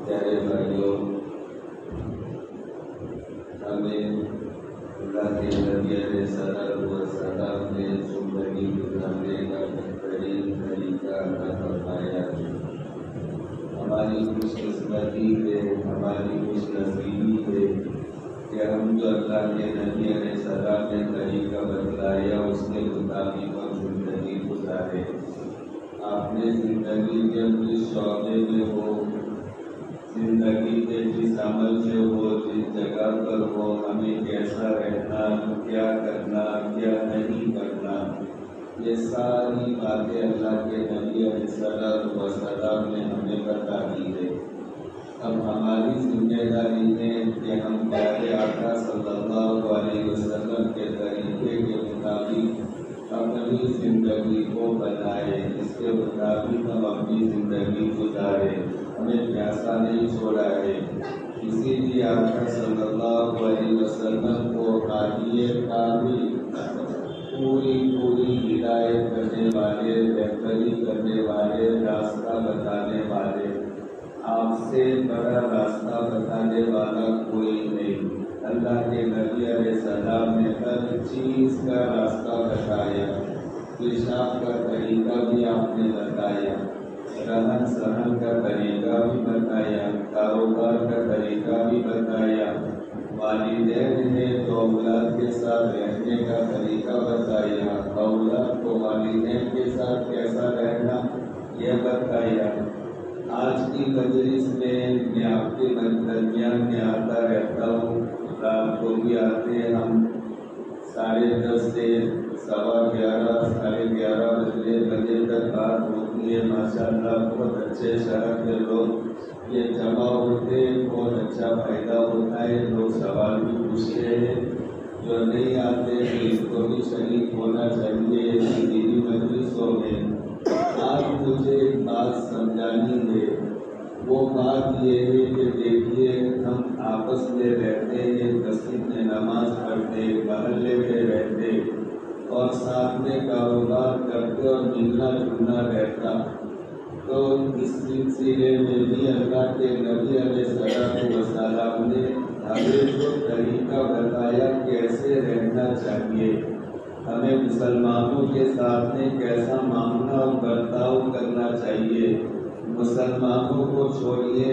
پیارے بھائیوں، ہمیں اللہ کے نبی علیہ السلام نے زندگی گزارنے کا بہترین طریقہ عطا فرمایا ہے۔ ہماری خوش قسمتی ہے، ہماری خوش نصیبی ہے کہ ہم جو اللہ کے نبی علیہ السلام نے طریقہ بتلایا اس کے مطابق ہم زندگی گزارے۔ آپ نے زندگی کے جس شعبے میں ہو، زندگی کے جس عمل سے ہو، جس جگہ پر ہو، ہمیں کیسا رہنا، کیا کرنا، کیا نہیں کرنا، یہ ساری باتیں اللہ کے نبی علیہ السلام نے ہمیں بتا دی ہے۔ اب ہماری ذمہ داری ہے کہ ہم پیارے آقا صلی اللہ علیہ وسلم کے طریقے کے مطابق اپنی زندگی کو بنائیں، اس کے مطابق ہم اپنی زندگی گزاریں۔ ہمیں پیاسا نہیں چھوڑا ہے، کسی بھی آقا صلی اللہ علیہ وسلم کو حالیہ کامل پوری ہدایت کرنے والے، بہتری کرنے والے، راستہ بتانے والے، آپ سے بڑا راستہ بتانے والا کوئی نہیں۔ اللہ کے نبی علیہ السلام نے ہر چیز کا راستہ بتایا، پیشاب کا طریقہ بھی آپ نے بتایا، رہن سہن کا طریقہ بھی بتایا، کاروبار کا طریقہ بھی بتایا، والدین نے تو اولاد کے ساتھ رہنے کا طریقہ بتایا، اولاد کو والدین کے ساتھ کیسا رہنا یہ بتایا۔ آج کی مجلس میں آپ کے درمیان میں آتا رہتا ہوں، رات کو بھی آتے ہیں ہم 10:30 سے 11:15 11:30 بجے تک بات ہوتی ہے۔ ماشاءاللہ بہت اچھے شرح کے لوگ یہ جمع ہوتے ہیں، بہت اچھا فائدہ ہوتا ہے، لوگ سوال بھی پوچھتے ہیں۔ جو نہیں آتے تو اس کو بھی شریک ہونا چاہیے دینی مجلسوں میں۔ آج مجھے ایک بات سمجھانی ہے، وہ بات یہ ہے کہ دیکھیے ہم آپس میں رہتے ہیں، مسجد میں نماز پڑھتے، محلے میں رہتے اور ساتھ میں کاروبار کرتے اور ملنا جلنا رہتا، تو اس سلسلے میں بھی اللہ کے نبی علیہ السلام نے ہمیں جو طریقہ بتایا کیسے رہنا چاہیے، ہمیں مسلمانوں کے ساتھ میں کیسا معاملہ اور برتاؤ کرنا چاہیے۔ مسلمانوں کو چھوڑیے،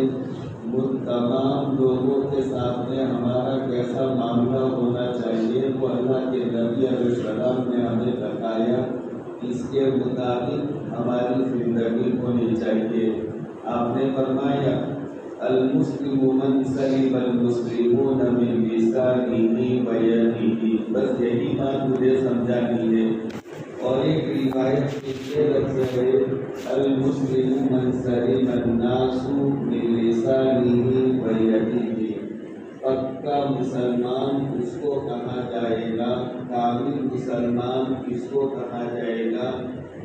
تمام لوگوں کے ساتھ میں ہمارا کیسا معاملہ ہونا چاہیے وہ اللہ کے نبی علیہ السلام نے ہمیں بتایا، اس کے مطابق ہماری زندگی ہونی چاہیے۔ آپ نے فرمایا المسلم من سلم المسلمون من لسانہ ویدہ، بس یہی بات مجھے سمجھانی ہے۔ اور ایک روایت کے لفظ ہے المسلم من سلم الناس من لسانہ ویدہ، پکا مسلمان اس کو کہا جائے گا، کامل مسلمان اس کو کہا جائے گا۔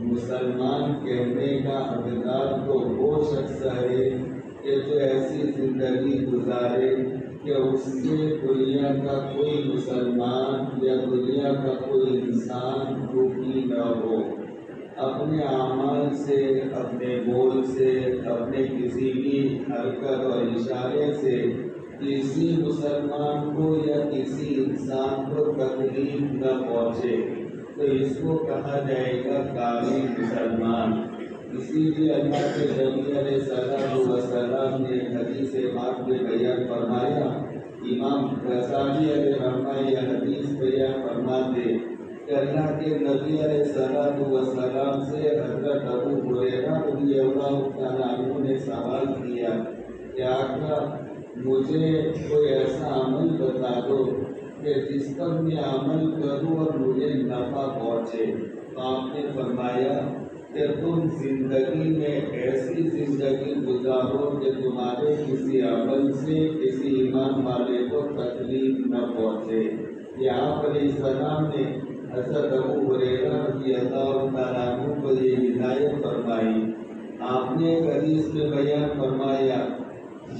مسلمان کہنے کا حقدار تو وہ شخص ہے کہ جو ایسی زندگی گزارے کہ اس سے دنیا کا کوئی مسلمان یا دنیا کا کوئی انسان دکھی نہ ہو، اپنے اعمال سے، اپنے بول سے، اپنے کسی بھی حرکت اور اشارے سے کسی مسلمان کو یا کسی انسان کو تکلیف نہ پہنچے، تو اس کو کہا جائے گا کامل مسلمان۔ اسی لیے اللہ کے نبی علیہ السلام نے حدیث پاک میں بیان فرمایا، امام غزالی علیہ رحمہ یہ حدیث بیان فرماتے کہ اللہ کے نبی علیہ السلام سے حضرت ابو ہریرہ رضی اللہ تعالیٰ عنہ نے سوال کیا کہ آقا مجھے کوئی ایسا عمل بتا دو کہ جس پر میں عمل کروں اور مجھے نفع پہنچے۔ تو آپ نے فرمایا کہ تم زندگی میں ایسی زندگی گزارو کہ تمہارے کسی عمل سے کسی ایمان والے کو تکلیف نہ پہنچے۔ یہ آپ علیہ السلام نے حضرت ابو ہریرہ رضی اللہ تعالیٰ عنہ کو یہ ہدایت فرمائی۔ آپ نے ایک حدیث میں بیان فرمایا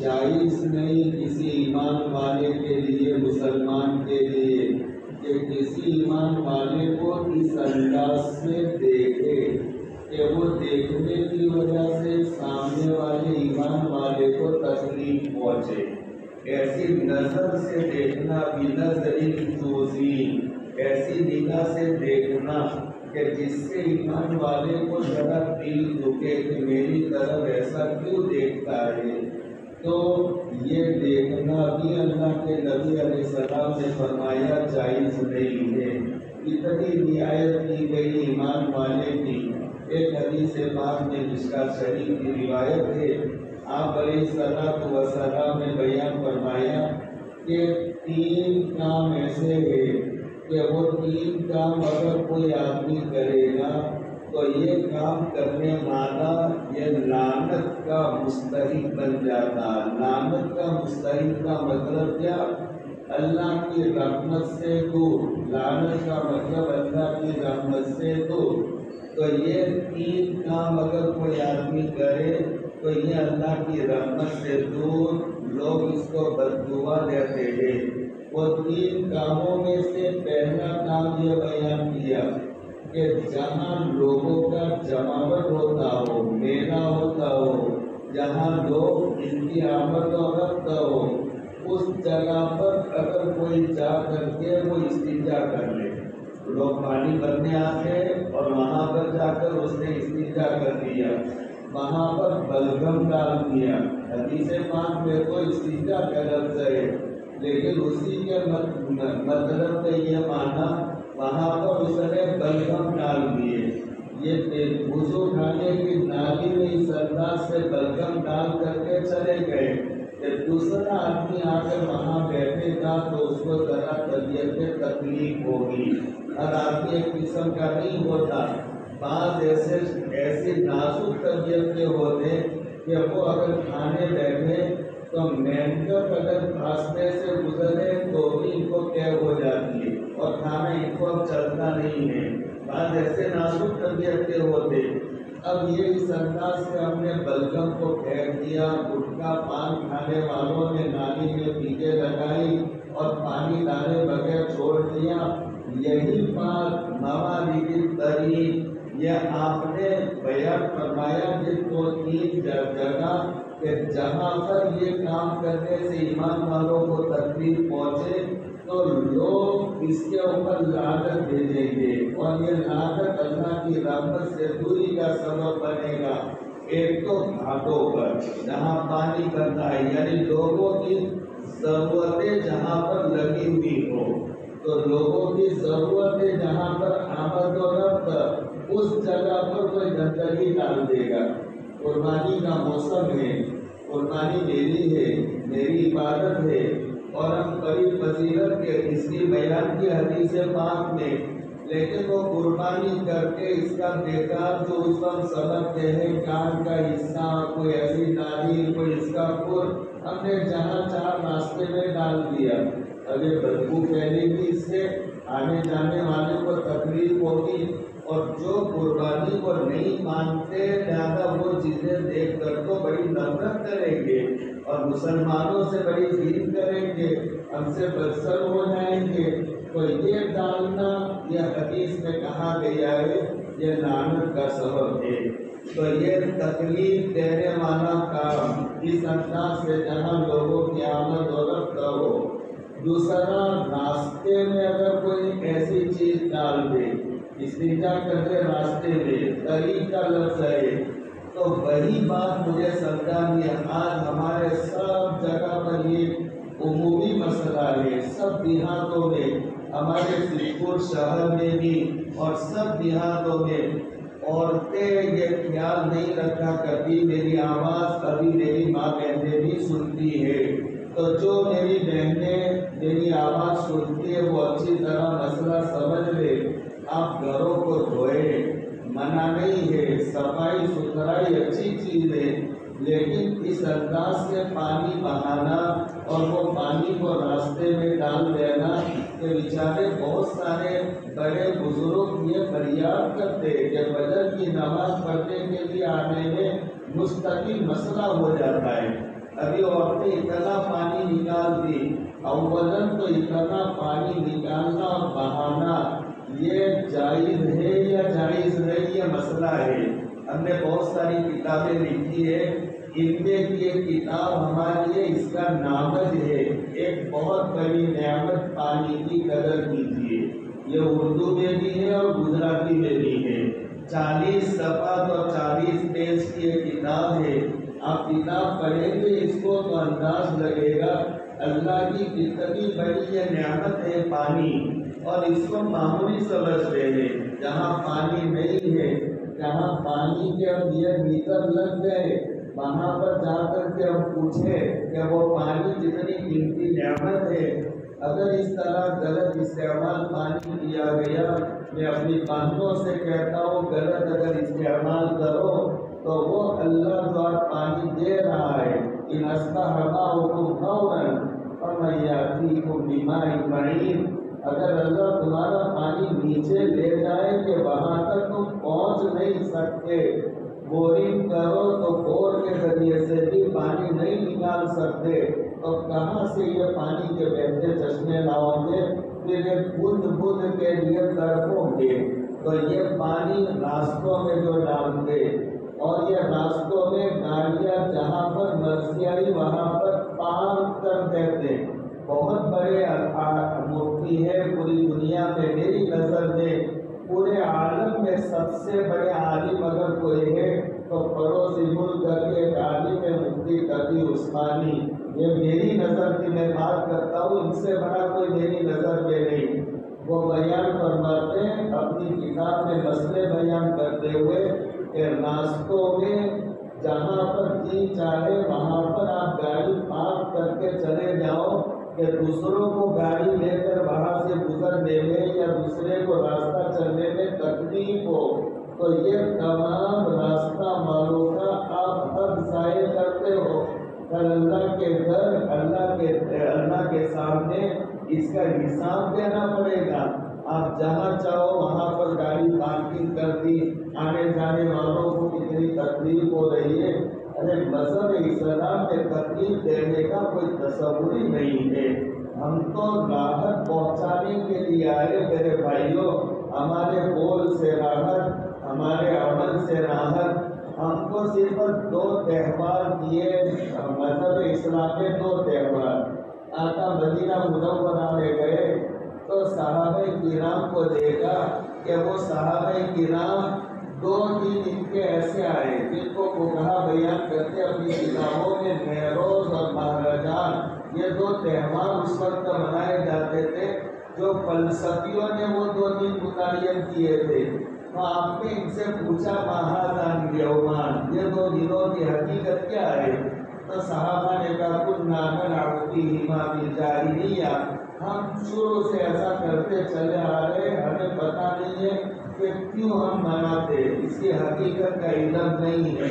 جائز نہیں کسی ایمان والے کے لیے، مسلمان کے لیے، کہ کسی ایمان والے کو اس انداز سے دیکھے کہ وہ دیکھنے کی وجہ سے سامنے والے ایمان والے کو تکلیف پہنچے. ایسی نظر سے دیکھنا بھی نظری توزی، ایسی نگاہ سے دیکھنا کہ جس سے ایمان والے کو ذرا دل دکھے کہ میری طرف ایسا کیوں دیکھتا ہے. تو یہ دیکھنا بھی اللہ کے نبی علیہ السلام نے فرمایا جائز نہیں ہے. اتنی رعایت کی گئی ایمان والے کی. ایک حدیث پاک میں مشکات شریف کی روایت ہے، آپ علیہ السلام نے بیان فرمایا کہ 3 کام ایسے ہیں کہ وہ 3 کام اگر کوئی آدمی کرے گا تو یہ کام کرنے والا یہ لعنت کا مستحق بن جاتا. لعنت کا مستحق کا مطلب کیا؟ اللہ کی رحمت سے دور. لعنت کا مطلب اللہ کی رحمت سے دور. تو یہ 3 کام اگر کوئی آدمی کرے تو یہ اللہ کی رحمت سے دور، لوگ اس کو بددعا دیتے ہیں. وہ 3 کاموں میں سے پہلا کام یہ بیان کیا کہ جہاں لوگوں کا جماوٹ ہوتا ہو، میلہ ہوتا ہو، جہاں لوگ ان کی آمد و رفت ہو، اس جگہ پر اگر کوئی جا کر کے وہ استنجا کر لے. لوگ پانی بھرنے آتے اور وہاں پر جا کر اس نے استنجا کر دیا، وہاں پر بلغم ڈال دیا. حدیث پاک میں تو استنجا کا لفظ ہے، لیکن اسی کے مطلب میں یہ مانا وہاں پر اس نے بلغم ڈال دیے. یہ وضو کھانے کی نالی میں اس انداز سے بلغم ڈال کر کے چلے گئے کہ دوسرا آدمی آ کر وہاں بیٹھے گا تو اس کو ذرا طبیعت میں تکلیف ہوگی. ہر آدمی ایک قسم کا نہیں ہوتا. بعض ایسے نازک طبیعت کے ہوتے کہ وہ اگر کھانے بیٹھے تو مینکر اگر راستے سے گزرے تو بھی ان کو کیب ہو جاتی ہے اور کھانا ان کو اب چلتا نہیں ہے. بعض ایسے نازک طبیعت کے ہوتے. اب یہ اس انداز سے ہم نے بلغم کو پھینک دیا. گٹکا پان کھانے والوں نے نالی میں پیچھے لگائی اور پانی ڈالے بغیر چھوڑ دیا. یہی بات موارد تری یہ آپ نے بیان فرمایا کہ 2-3 جگہ کہ جہاں پر یہ کام کرنے سے ایمان والوں کو تکلیف پہنچے تو لوگ اس کے اوپر لعنت بھیجیں گے اور یہ لعنت اللہ کی رحمت سے دوری کا سبب بنے گا. ایک تو گھاٹوں پر جہاں پانی بنتا ہے، یعنی لوگوں کی ضرورتیں جہاں پر لگی ہوئی ہو، تو لوگوں کی ضرورتیں جہاں پر آمد و رفت اس جگہ پر کوئی گندگی ڈال دے گا. قربانی کا موسم ہے، قربانی میری ہے، میری عبادت ہے اور ہم بڑی فضیلت کے اس کی بیان کی حدیث پاک میں، لیکن وہ قربانی کر کے اس کا بیکار جو اس وقت سمجھتے ہیں کان کا حصہ، کوئی ایسی ناریل، کوئی اس کا پھول ہم نے جہاں چار راستے میں ڈال دیا. اب یہ بدبو پھیلے گی، اس سے آنے جانے والے کو تکلیف ہوگی اور جو قربانی کو نہیں مانتے لہذا وہ چیزیں دیکھ کر تو بڑی نفرت کریں گے اور مسلمانوں سے بڑی ضد کریں گے، ہم سے بدسر ہو جائیں گے. تو یہ ڈالنا یہ حدیث میں کہا گیا ہے یہ لعنت کا سبب ہے. تو یہ تکلیف دینے والا کام اس انداز سے جہاں لوگوں کی آمد و رفت ہو. دوسرا، راستے میں اگر کوئی ایسی چیز ڈال دے، استنجا کرتے راستے میں، طریق کا لفظ ہے، تو وہی بات مجھے سمجھا نہیں. آج ہمارے سب جگہ پر یہ عمومی مسئلہ ہے. سب دیہاتوں میں، ہمارے سریپور شہر میں بھی اور سب دیہاتوں میں عورتیں یہ خیال نہیں رکھا کرتی میری آواز ابھی میری ماں بہنیں بھی سنتی ہے. تو جو میری بہنیں میری آواز سنتی ہے وہ اچھی طرح مسئلہ سمجھ لے. آپ گھروں کو دھوئے، منع نہیں ہے، صفائی ستھرائی اچھی چیز ہے، لیکن اس انداز سے پانی بہانا اور وہ پانی کو راستے میں ڈال دینا کہ بیچارے بہت سارے بڑے بزرگ یہ فریاد کرتے کہ فجر کی نماز پڑھنے کے لیے آنے میں مستقل مسئلہ ہو جاتا ہے. ابھی عورتیں اتنا پانی نکال دی، اولاً تو اتنا پانی نکالنا اور بہانا یہ جائز ہے یا جائز نہیں یہ مسئلہ ہے۔ ہم نے بہت ساری کتابیں لکھی ہے، ان میں یہ کتاب ہمارے لیے اس کا نامج ہے، ایک بہت بڑی نعمت پانی کی قدر کیجیے۔ یہ اردو میں بھی ہے اور گجراتی میں بھی ہے، 40 صفحات اور 40 پیج کی یہ کتاب ہے۔ آپ کتاب پڑھیں گے اس کو تو انداز لگے گا اللہ کی کتنی بڑی یہ نعمت ہے پانی، اور اس کو معمولی سمجھتے ہیں۔ جہاں پانی نہیں ہے، جہاں پانی کے اب یہ میٹر لگ گئے، وہاں پر جا کر کے ہم پوچھیں کہ وہ پانی کتنی قیمتی نعمت ہے۔ اگر اس طرح غلط استعمال پانی کیا گیا، میں اپنی بہنوں سے کہتا ہوں غلط اگر استعمال کرو تو وہ اللہ جو پانی دے رہا ہے، ان اصبح ماؤکم غورا فمن یأتیکم بماء معین، اگر اللہ تمہارا پانی نیچے لے جائے کہ وہاں تک تم پہنچ نہیں سکتے، بورنگ کرو تو بور کے ذریعے سے بھی پانی نہیں نکال سکتے، تو کہاں سے یہ پانی کے بہتے چشمے لاؤ گے؟ پھر یہ بوند بوند کے لیے تڑپو گے۔ تو یہ پانی راستوں میں جو ڈالتے، اور یہ راستوں میں گاڑیاں جہاں پر مرضی آئی وہاں پر پارک کر دیتے۔ بہت بڑے مفتی ہے پوری دنیا میں، میری نظر میں پورے عالم میں سب سے بڑے عالم اگر کوئی ہے تو پڑوسی ملک کے ایک عالم ہے مفتی تقی عثمانی۔ یہ میری نظر کی میں بات کرتا ہوں، ان سے بڑا کوئی میری نظر میں نہیں۔ وہ بیان فرماتے ہیں اپنی کتاب میں مسئلے بیان کرتے ہوئے کہ راستوں میں جہاں پر جی چاہے وہاں پر آپ گاڑی پارک کر کے چلے جاؤ کہ دوسروں کو گاڑی لے کر وہاں سے گزرنے میں یا دوسرے کو راستہ چلنے میں تکلیف ہو، تو یہ تمام راستہ والوں کا آپ حق ضائع کرتے ہو۔ کل اللہ کے گھر اللہ کے سامنے اس کا حساب دینا پڑے گا۔ آپ جہاں چاہو وہاں پر گاڑی پارکنگ کر دی، آنے جانے والوں کو کتنی تکلیف ہو رہی ہے۔ ارے مذہب اسلام میں تکلیف دینے کا کوئی تصور ہی نہیں ہے۔ ہم تو راحت پہنچانے کے لیے آئے میرے بھائیوں، ہمارے بول سے راحت، ہمارے عمل سے راحت۔ ہم کو صرف 2 تہوار دیے مذہب اسلام میں، 2 تہوار۔ آقا مدینہ منورہ میں گئے تو صحابہ کرام کو دیکھا کہ وہ صحابہ کرام 2 دن ان کے ایسے آئے جن کو فقہا بیان کرتے اپنی کتابوں میں نیروز اور مہرجان، یہ 2 تہوار اس وقت منائے جاتے تھے جو فلسفیوں نے وہ 2 دن متعین کیے تھے۔ تو آپ نے ان سے پوچھا مہاذان یومان، یہ 2 دنوں کی حقیقت کیا ہے؟ تو صحابہ نے کہا کنا نلعب فیہما بالجاہلیہ، ہم شروع سے ایسا کرتے چلے آ رہے، ہمیں پتہ نہیں ہے کہ کیوں ہم مناتے، اس کی حقیقت کا علم نہیں ہے۔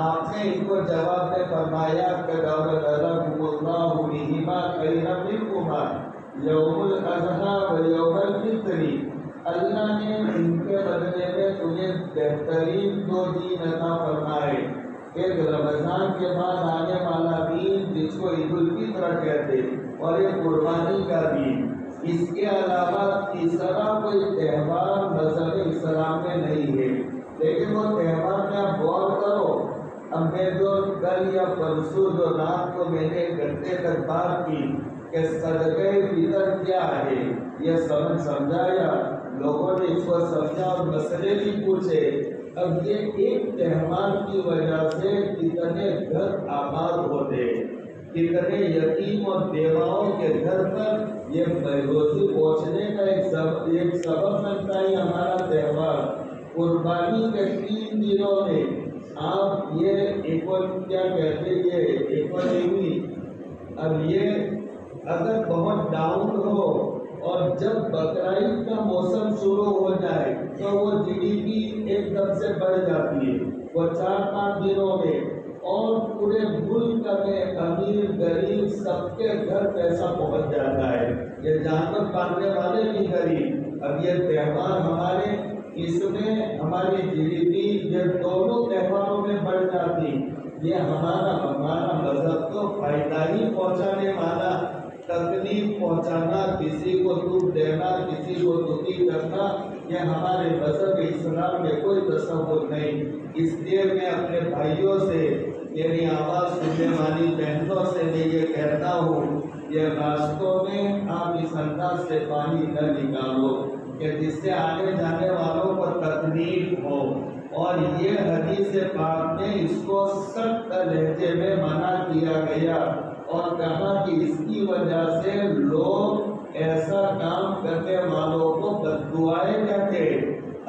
آپ نے ان کو جواب میں فرمایا کہ رزقکم اللہ بہما خیرا منہما یوم الاضحیٰ و یوم الفطر، اللہ نے ان کے بدلے میں تمہیں بہترین 2 دن عطا فرمائے، ایک رمضان کے بعد آنے والا دن جس کو عید الفطر کہتے، اور ایک قربانی کا دن۔ اس کے علاوہ تیسرا کوئی تہوار مذہب اسلام میں نہیں ہے، لیکن وہ تہوار میں آپ غور کرو۔ اب میں جو کل یا پرسوں جو رات کو میں نے 1 گھنٹے تک بات کی کہ صدقہ فطر کیا ہے، یہ سمجھایا، لوگوں نے اس کو سمجھا اور مسئلے بھی پوچھے۔ اب یہ ایک تہوار کی وجہ سے کتنے گھر آباد ہوتے، کتنے یتیم اور بیواؤں کے گھر پر یہ روزی پہنچنے کا ایک سبب بنتا ہے ہمارا تہوار۔ قربانی کے 3 دنوں میں آپ یہ کیا کہتے یہ اکانومی، اب یہ اگر بہت ڈاؤن ہو اور جب بقرعید کا موسم شروع ہو جائے تو وہ GDP ایک دم سے بڑھ جاتی ہے، وہ 4-5 دنوں میں، اور پورے ملک میں امیر غریب سب کے گھر پیسہ پہنچ جاتا ہے، یہ جانور پالنے والے بھی غریب۔ اب یہ تہوار ہمارے، اس میں ہماری GDP یہ دونوں تہواروں میں بڑھ جاتی۔ یہ ہمارا مذہب تو فائدہ ہی پہنچانے والا تکلیف پہنچانا، کسی کو دکھ دینا، کسی کو دکھی کرنا، یہ ہمارے مذہب اسلام میں کوئی تصور نہیں۔ اس لیے میں اپنے بھائیوں سے، میری آواز سننے والی بہنوں سے میں یہ کہتا ہوں، یہ راستوں میں آپ اس انداز سے پانی نہ نکالو کہ جس سے آنے جانے والوں کو تکلیف ہو۔ اور یہ حدیث پاک میں اس کو سخت لہجے میں منع کیا گیا اور کہا کہ اس کی وجہ سے لوگ ایسا کام کرنے والوں کو بددعائیں دیتے،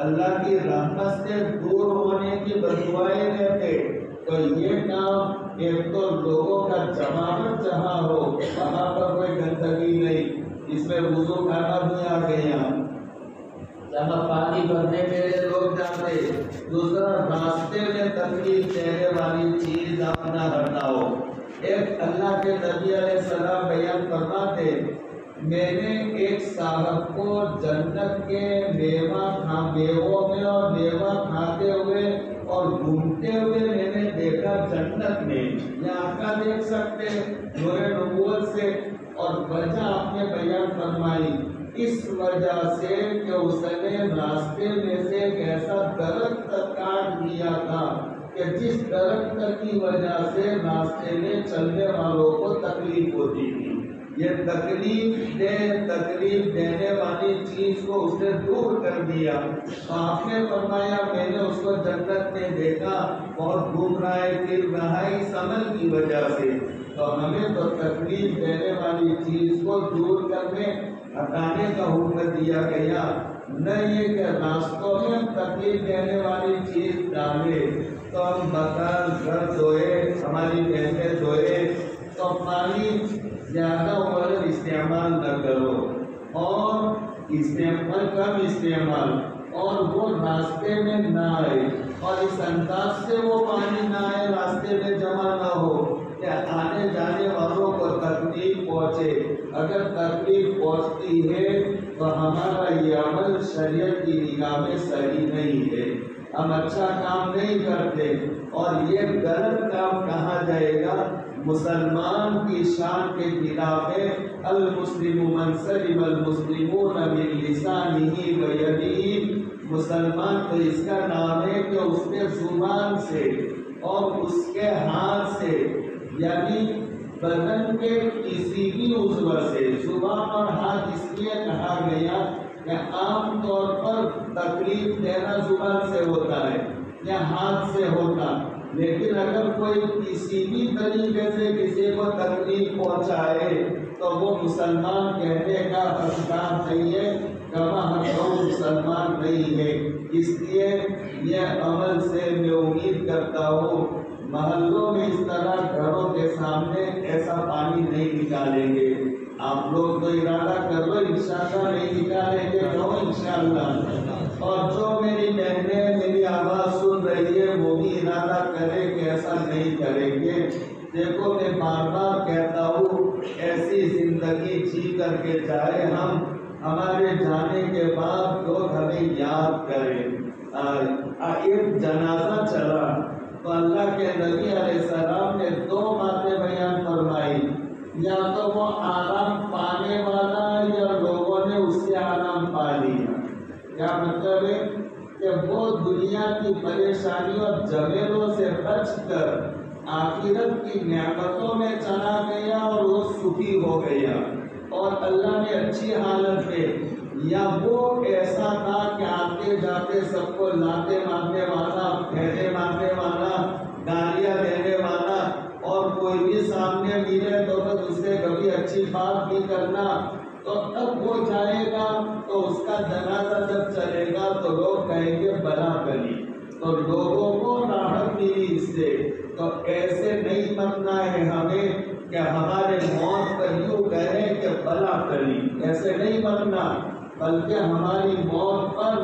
اللہ کی رحمت سے دور ہونے کی بددعائیں دیتے۔ تو یہ کام ایک تو لوگوں کا جماعت جہاں ہو وہاں پر کوئی گندگی نہیں، اس میں وضو خانہ بھی آ گیا، جہاں پانی بھرنے میرے لوگ جاتے۔ دوسرا، راستے میں تکلیف دینے والی چیز آپ نہ ہٹاؤ۔ ایک اللہ کے نبی علیہ السلام بیان فرماتے، میں نے ایک صاحب کو جنت کے میووں میں اور میوہ کھاتے ہوئے اور گھومتے ہوئے میں نے دیکھا جنت میں۔ یہ آقا دیکھ سکتے نور نبوت سے، اور وجہ آپ نے بیان فرمائی، اس وجہ سے کہ اس نے راستے میں سے ایک ایسا درخت کاٹ دیا تھا کہ جس درخت کی وجہ سے راستے میں چلنے والوں کو تکلیف ہوتی تھی۔ یہ تکلیف دینے والی چیز کو اس نے دور کر دیا۔ آپ نے فرمایا میں نے اس کو جنت میں دیکھا، بہت گھوم رہا ہے، پھر رہا ہے اس عمل کی وجہ سے۔ تو ہمیں تو تکلیف دینے والی چیز کو دور کرنے، ہٹانے کا حکم دیا گیا، نہ یہ کہ راستوں میں تکلیف دینے والی چیز ڈالے۔ تو ہم مکان گھر دھوئے، ہماری بہنیں دھوئے تو پانی زیادہ اوور استعمال نہ کرو، اور کم استعمال، اور وہ راستے میں نہ آئے، اور اس انداز سے وہ پانی نہ آئے، راستے میں جمع نہ ہو کہ آنے جانے والوں کو تکلیف پہنچے۔ اگر تکلیف پہنچتی ہے تو ہمارا یہ عمل شریعت کی نگاہ میں صحیح نہیں ہے، ہم اچھا کام نہیں کرتے، اور یہ غلط کام کہا جائے گا۔ مسلمان کی شان کے خلاف ہے، المسلم من سلم المسلمون من لسانہ و یدہ۔ مسلمان تو اس کا نام ہے کہ اس کے زبان سے اور اس کے ہاتھ سے، یعنی بدن کے کسی بھی عضو سے، زبان اور ہاتھ اس لیے کہا گیا کہ عام طور پر تکلیف دینا زبان سے ہوتا ہے یا ہاتھ سے ہوتا، لیکن اگر کوئی کسی بھی طریقے سے کسی کو تکلیف پہنچائے تو وہ مسلمان کہنے کا حقدار نہیں ہے، کما ہم مسلمان نہیں ہے۔ اس لیے یہ عمل سے میں امید کرتا ہوں محلوں میں اس طرح گھروں کے سامنے ایسا پانی نہیں نکالیں گے۔ آپ لوگ تو ارادہ کر لو انشاءاللہ نہیں نکالیں گے، کہو انشاءاللہ۔ اور جو میری بہنیں میری آواز سن رہی ہے وہ بھی ارادہ کرے کہ ایسا نہیں کریں گے۔ دیکھو میں بار بار کہتا ہوں، ایسی زندگی جی کر کے جائے ہم، ہمارے جانے کے بعد لوگ ہمیں یاد کریں۔ ایک جنازہ چلا تو اللہ کے نبی علیہ السلام نے دو باتیں بیان فرمائی، یا تو وہ آرام پانے والا یا لوگوں نے اس سے آرام پا لیا۔ کیا مطلب ہے کہ وہ دنیا کی پریشانیوں اور جھمیلوں سے بچ کر آخرت کی نعمتوں میں چلا گیا اور وہ سخی ہو گیا اور اللہ نے اچھی حالت میں، یا وہ ایسا تھا کہ آتے جاتے سب کو لاتے مارنے والا، پھیلے مارنے والا، گالیاں دینے والا، اور کوئی بھی سامنے ملے تو بس اس سے کبھی اچھی بات نہیں کرنا، تو اب وہ جائے گا تو اس کا جنازہ جب چلے گا تو لوگ کہیں گے بلا کری، تو لوگوں کو راحت ملی اس سے۔ تو ایسے نہیں مرنا ہے ہمیں کہ ہمارے موت پر یوں کہیں کہ بلا کری، ایسے نہیں مرنا، بلکہ ہماری موت پر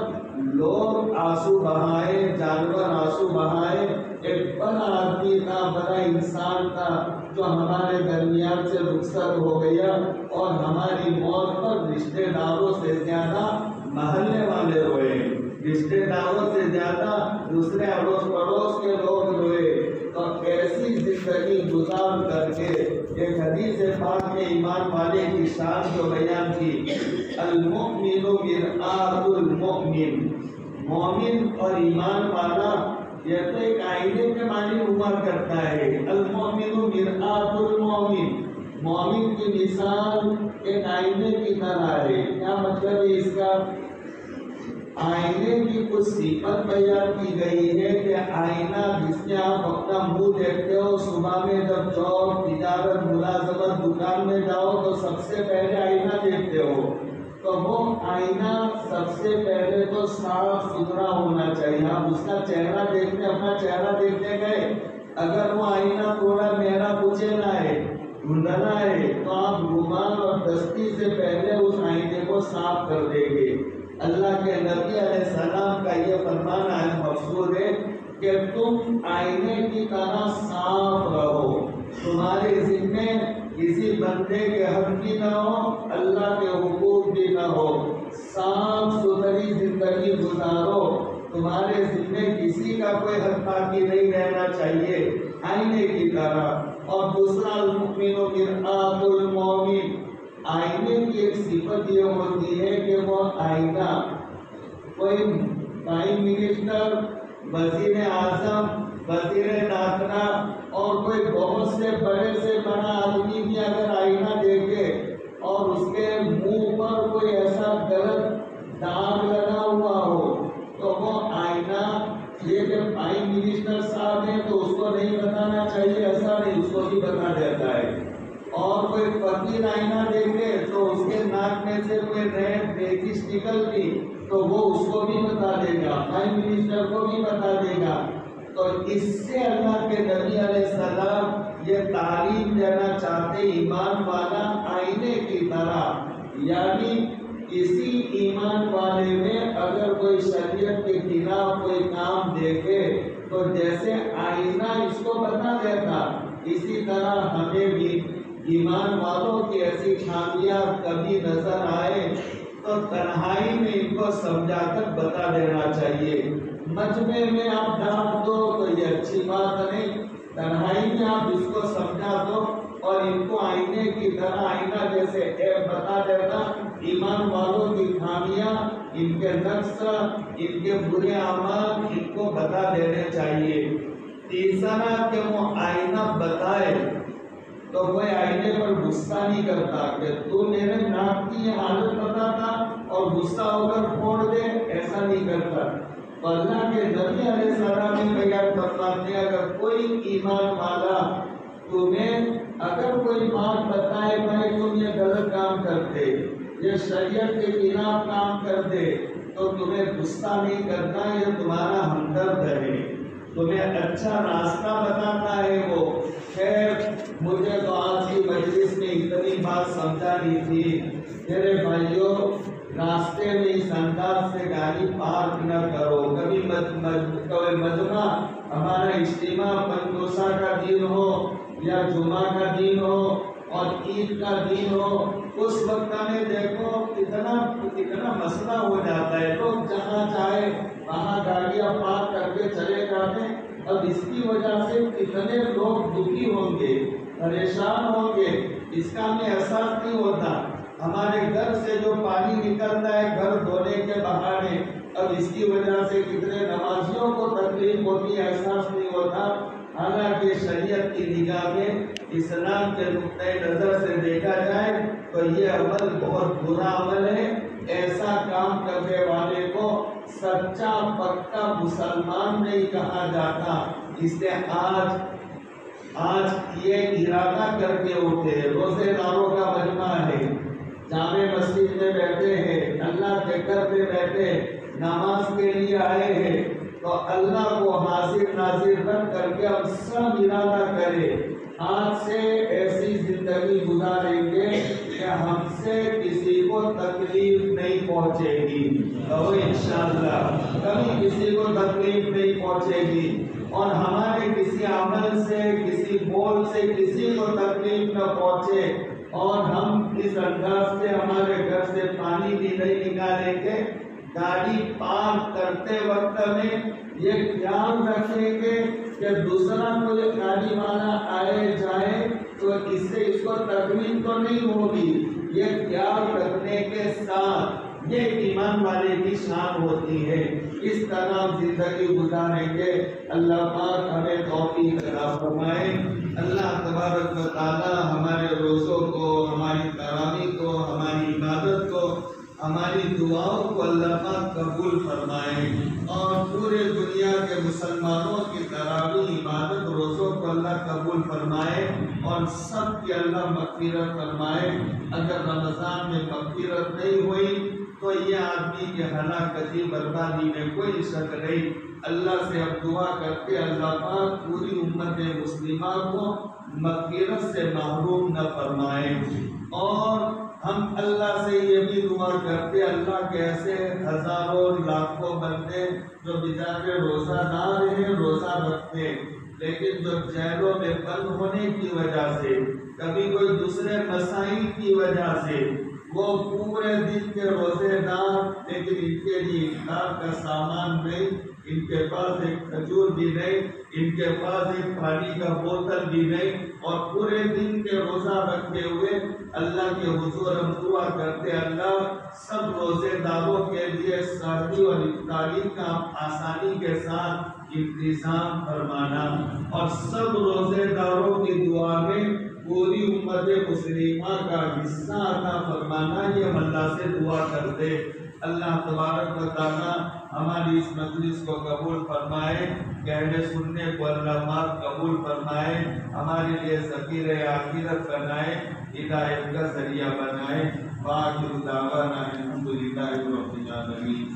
لوگ آنسو بہائے، جانور آنسو بہائے۔ ایک بڑا آدمی تھا، بڑا انسان تھا جو ہمارے درمیان سے رخصت ہو گیا، اور ہماری موت پر رشتہ داروں سے زیادہ محلے والے روئے، رشتہ داروں سے زیادہ دوسرے اڑوس پڑوس کے لوگ روئے۔ تو ایسی زندگی گزار کر کے ایک حدیث پاک میں ایمان والے کی شان کو بیان کی، المؤمن مرآۃ المؤمن، مومن اور ایمان والا یہ تو ایک آئینے کے معنی ہوا کرتا ہے۔ المؤمن مرآۃ المؤمن، مومن کی مثال ایک آئینے کی طرح ہے۔ کیا مطلب ہے اس کا؟ آئینے کی کچھ صفت بیان کی گئی ہے کہ آئینہ جس میں آپ اپنا منہ دیکھتے ہو، صبح میں جب جاب تجارت ملازمت دکان میں جاؤ تو سب سے پہلے آئینہ دیکھتے ہو، تو وہ آئینہ سب سے پہلے تو صاف ستھرا ہونا چاہیے۔ آپ اس کا چہرہ دیکھتے، اپنا چہرہ دیکھتے گئے، اگر وہ آئینہ تھوڑا میرا کچیلا ہے، دھندلا ہے، تو آپ رومال اور دستی سے پہلے اس آئینے کو صاف کر دیں گے۔ اللہ کے نبی علیہ السلام کا یہ فرمانا ہے، مقصود ہے کہ تم آئینے کی طرح صاف رہو، تمہارے ذمے کسی بندے کے حق بھی نہ ہو، اللہ کے حقوق بھی نہ ہو، صاف ستھری زندگی گزارو، تمہارے ذمے کسی کا کوئی حق باقی نہیں رہنا چاہیے، آئینے کی طرح۔ اور دوسرا المؤمن مرآۃ المؤمن، آئینے کی ایک صفت یہ ہوتی ہے کہ وہ آئینہ کوئی پرائم منسٹر، وزیر اعظم، وزیر داخلہ اور کوئی بہت سے بڑے سے بڑا آدمی بھی اگر آئینہ دیکھے اور اس کے منہ پر کوئی ایسا غلط داغ لگا ہوا ہو تو وہ آئینہ، یہ کہ پرائم منسٹر صاحب ہیں تو اس کو نہیں بتانا چاہیے، ایسا نہیں، اس کو بھی بتا دیتا ہے۔ اور کوئی فقیر آئینہ دیکھے تو اس کے ناک میں سے کوئی ریت ریتش نکلتی تو وہ اس کو بھی بتا دے گا، پرائم منسٹر کو بھی بتا دے گا۔ تو اس سے اللہ کے نبی علیہ السلام یہ تعلیم دینا چاہتے، ایمان والا آئینے کی طرح، یعنی کسی ایمان والے میں اگر کوئی شریعت کے خلاف کوئی کام دیکھے تو جیسے آئینہ اس کو بتا دیتا، اسی طرح ہمیں بھی ایمان والوں کی ایسی خامیاں کبھی نظر آئے تو تنہائی میں ان کو سمجھا کر بتا دینا چاہیے۔ مجمع میں آپ ڈانٹ دو تو یہ اچھی بات نہیں، تنہائی میں آپ اس کو سمجھا دو اور ان کو آئینے کی طرح، آئینہ جیسے ایپ بتا دیتا، ایمان والوں کی خامیاں، ان کے نقص، ان کے برے اعمال ان کو بتا دینے چاہیے۔ تیسرا کہ وہ آئینہ بتائے تو کوئی آئینے پر غصہ نہیں کرتا کہ تو میرے ناک کی یہ حالت بتاتا اور غصہ ہو کر پھوڑ دے، ایسا نہیں کرتا۔ تو اللہ کے نبی علیہ السلام نے بیان فرماتے ہیں، اگر کوئی ایمان والا تمہیں اگر کوئی بات بتائے بھائی تم یہ غلط کام کرتے، یہ شریعت کے خلاف کام کرتے، تو تمہیں غصہ نہیں کرنا، یہ تمہارا ہمدرد ہے، تمہیں اچھا راستہ بتاتا ہے وہ۔ خیر مجھے تو آج کی مجلس میں اتنی بات سمجھانی تھی، میرے بھائیوں، راستے میں اس انداز سے گاڑی پارک نہ کرو۔ کبھی مجمع، ہمارا اجتماع پنجوسا کا دن ہو یا جمعہ کا دن ہو اور عید کا دن ہو، اس وقت میں دیکھو کتنا مسئلہ ہو جاتا ہے، لوگ جہاں چاہے وہاں گاڑیاں پارک کر کے چلے جاتے ہیں۔ اب اس کی وجہ سے کتنے لوگ دکھی ہوں گے، پریشان ہوں گے، اس کا ہمیں احساس نہیں ہوتا۔ ہمارے گھر سے جو پانی نکلتا ہے گھر دھونے کے بہانے، اب اس کی وجہ سے کتنے نمازیوں کو تکلیف ہوتی ہے، احساس نہیں ہوتا۔ حالانکہ شریعت کی نگاہ میں، اسلام کے نقطۂ نظر سے دیکھا جائے تو یہ عمل بہت برا عمل ہے۔ ایسا کام کرنے والے کو سچا پکا مسلمان نہیں کہا جاتا۔ اس لیے آج یہ ارادہ کر کے اٹھے، روزے داروں کا مجمع ہے، جامع مسجد میں بیٹھے ہیں، اللہ کے گھر میں بیٹھے نماز کے لیے آئے ہیں، تو اللہ کو حاضر ناظر رکھ کر کے ہم سب ارادہ کریں، آج سے ایسی زندگی گزاریں گے کہ ہم سے کسی کو تکلیف نہیں پہنچے گی، اور انشاءاللہ کبھی کسی کو تکلیف نہیں پہنچے گی، اور ہمارے کسی عمل سے، کسی بول سے کسی کو تکلیف نہ پہنچے، اور ہم اس انداز سے ہمارے گھر سے پانی بھی نہیں نکالیں گے۔ گاڑی پارک کرتے وقت میں یہ خیال رکھیں گے کہ کہ دوسرا کوئی قاری والا آئے جائے تو اس سے اس کو تکلیف تو نہیں ہوگی، یہ خیال رکھنے کے ساتھ یہ ایمان والے کی شان ہوتی ہے۔ اس طرح زندگی گزاریں گے، اللہ پاک ہمیں توفیق عطا فرمائے۔ اللہ تبارک و تعالی ہمارے روزوں کو، ہماری تراویح کو، ہماری عبادت کو، ہماری دعاؤں کو اللہ پاک قبول فرمائے، اور پورے دنیا کے مسلمانوں کی تراویح، عبادت، روزوں کو اللہ قبول فرمائے اور سب کی اللہ مغفرت فرمائے۔ اگر رمضان میں مغفرت نہیں ہوئی تو یہ آدمی کی ہلاکتی بربادی میں کوئی شک نہیں۔ اللہ سے اب دعا کرتے اللہ پاک پوری امت مسلمہ کو مغفرت سے محروم نہ فرمائے، اور ہم اللہ سے یہ بھی دعا کرتے اللہ کے ایسے ہزاروں لاکھوں بندے جو بیچارے روزہ دار ہیں، روزہ رکھتے لیکن جو جیلوں میں بند ہونے کی وجہ سے، کبھی کوئی دوسرے مسائل کی وجہ سے وہ پورے دن کے روزے دار، لیکن ان کے لیے افطار کا سامان نہیں، ان کے پاس ایک کھجور بھی نہیں، ان کے پاس ایک پانی کا بوتل بھی نہیں، اور پورے دن کے روزہ رکھتے ہوئے اللہ کے حضور ہم دعا کرتے اللہ سب روزے داروں کے لیے سحری اور افطاری کا آسانی کے ساتھ انتظام فرمانا، اور سب روزے داروں کی دعا میں پوری امت مسلمہ کا حصہ عطا فرمانا، یہ ہم اللہ سے دعا کرتے۔ اللہ تبارک و تعالی ہماری اس مجلس کو قبول فرمائے، کہنے سننے کو اللہ پاک قبول فرمائے، ہمارے لیے ذخیر آخرت بنائے، ہدایت کا ذریعہ بنائے۔ وآخر دعوانا الحمدللہ رب العالمین۔